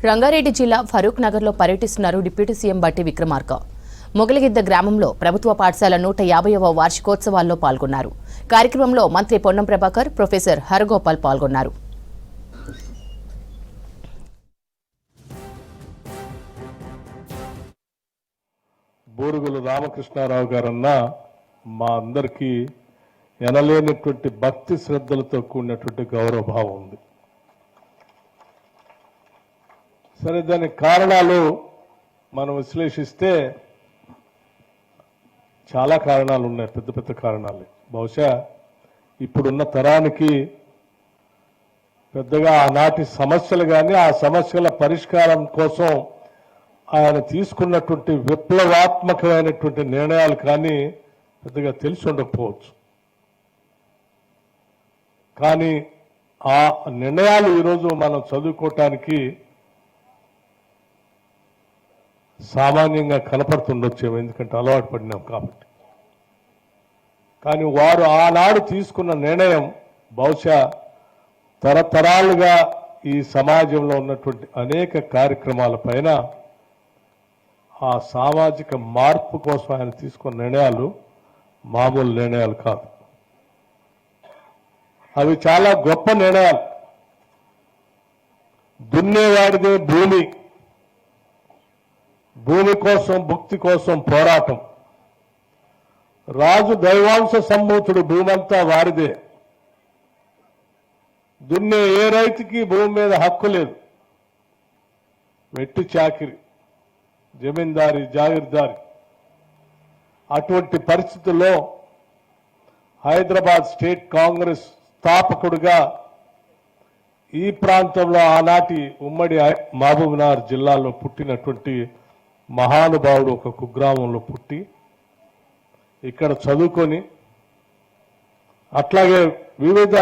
రంగారెడ్డి జిల్లా ఫరూక్ నగర్లో పర్యటిస్తున్నారు డిప్యూటీ సీఎం బట్టి విక్రమార్క. మొగలిగిద్ద గ్రామంలో ప్రభుత్వ పాఠశాల 150వ వార్షికోత్సవాల్లో పాల్గొన్నారు. కార్యక్రమంలో మంత్రి పొన్నం ప్రభాకర్, ప్రొఫెసర్ హరగోపాల్ పాల్గొన్నారు. బూరుగుల రామకృష్ణారావు గారన్న మా అందరికీ ఎనలేనటువంటి భక్తి శ్రద్ధలతో కూడినటువంటి గౌరవభావం ఉంది. సరే, దానికి కారణాలు మనం విశ్లేషిస్తే చాలా కారణాలు ఉన్నాయి, పెద్ద పెద్ద కారణాలు. బహుశా ఇప్పుడున్న తరానికి పెద్దగా ఆనాటి సమస్యలు కానీ ఆ సమస్యల పరిష్కారం కోసం ఆయన తీసుకున్నటువంటి విప్లవాత్మకమైనటువంటి నిర్ణయాలు కానీ పెద్దగా తెలిసి ఉండకపోవచ్చు. కానీ ఆ నిర్ణయాలు ఈరోజు మనం చదువుకోవటానికి సామాన్యంగా కనపడుతుండొచ్చేమో, ఎందుకంటే అలవాటు పడినాం కాబట్టి. కానీ వారు ఆనాడు తీసుకున్న నిర్ణయం బహుశా తరతరాలుగా ఈ సమాజంలో ఉన్నటువంటి అనేక కార్యక్రమాల పైన ఆ సామాజిక మార్పు కోసం ఆయన తీసుకున్న నిర్ణయాలు మామూలు నిర్ణయాలు కాదు. అవి చాలా గొప్ప నిర్ణయాలు. దున్నేవాడిదే భూమి, భూమి కోసం భుక్తి కోసం పోరాటం. రాజు దైవాంశ సంభూతుడు, భూమంతా వారిదే. దున్నే ఏ రైతుకి భూమి మీద హక్కు లేదు. వెట్టి చాకిరి, జమీందారి, జాగీర్దారి. అటువంటి పరిస్థితుల్లో హైదరాబాద్ స్టేట్ కాంగ్రెస్ స్థాపకుడిగా ఈ ప్రాంతంలో ఆనాటి ఉమ్మడి మహబూబ్నగర్ జిల్లాలో పుట్టినటువంటి మహానుభావుడు ఒక కుగ్రామంలో పుట్టి ఇక్కడ చదువుకొని అట్లాగే వివిధ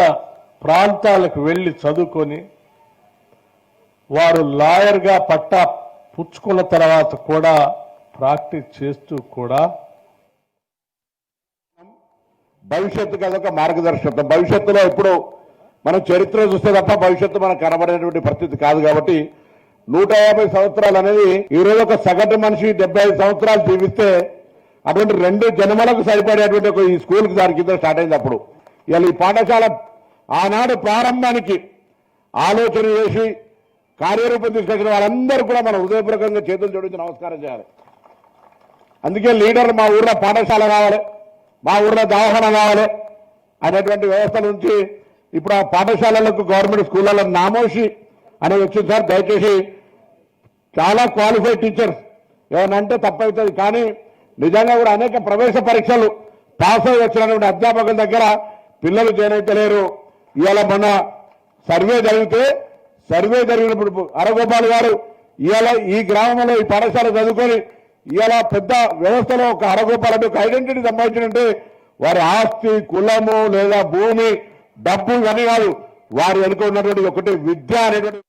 ప్రాంతాలకు వెళ్ళి చదువుకొని వారు లాయర్గా పట్టా పుచ్చుకున్న తర్వాత కూడా ప్రాక్టీస్ చేస్తూ కూడా భవిష్యత్తుకి అదొక మార్గదర్శకత్వం. భవిష్యత్తులో ఇప్పుడు మనం చరిత్ర చూస్తే తప్ప భవిష్యత్తు మనకు కనబడేటువంటి పరిస్థితి కాదు. కాబట్టి 150 సంవత్సరాలు అనేది ఈరోజు ఒక సగటు మనిషి 75 సంవత్సరాలు జీవిస్తే అటువంటి 2 జన్మలకు సరిపడేటువంటి ఒక ఈ స్కూల్కి దాని కింద స్టార్ట్ అయింది. అప్పుడు ఇవాళ ఈ పాఠశాల ఆనాడు ప్రారంభానికి ఆలోచన చేసి కార్యరూపం తీసుకొచ్చిన వాళ్ళందరూ కూడా మన హృదయపూర్వకంగా చేతులు జోడించి నమస్కారం చేయాలి. అందుకే లీడర్లు మా ఊర్లో పాఠశాల కావాలి, మా ఊర్లో దవాఖాన కావాలి అనేటువంటి వ్యవస్థ నుంచి ఇప్పుడు ఆ పాఠశాలలకు గవర్నమెంట్ స్కూళ్ళలో నామోషి అనేది వచ్చింది. సార్ దయచేసి చాలా క్వాలిఫైడ్ టీచర్స్ ఏమనంటే తప్పవుతుంది, కానీ నిజంగా కూడా అనేక ప్రవేశ పరీక్షలు పాస్ అయి వచ్చినటువంటి అధ్యాపకుల దగ్గర పిల్లలు జాయిన్ అయితే లేరు. ఇవాళ మొన్న సర్వే జరిగినప్పుడు హరగోపాల్ గారు ఇవాళ ఈ గ్రామంలో ఈ పాఠశాల చదువుకొని ఇవాళ పెద్ద వ్యవస్థలో ఒక హరగోపాల్ అంటే ఒక ఐడెంటిటీ సంబంధించినంటే వారి ఆస్తి, కులము లేదా భూమి, డబ్బు ఇవన్నీ కాదు, వారి వెనుక ఉన్నటువంటి ఒకటి విద్య అనేటువంటి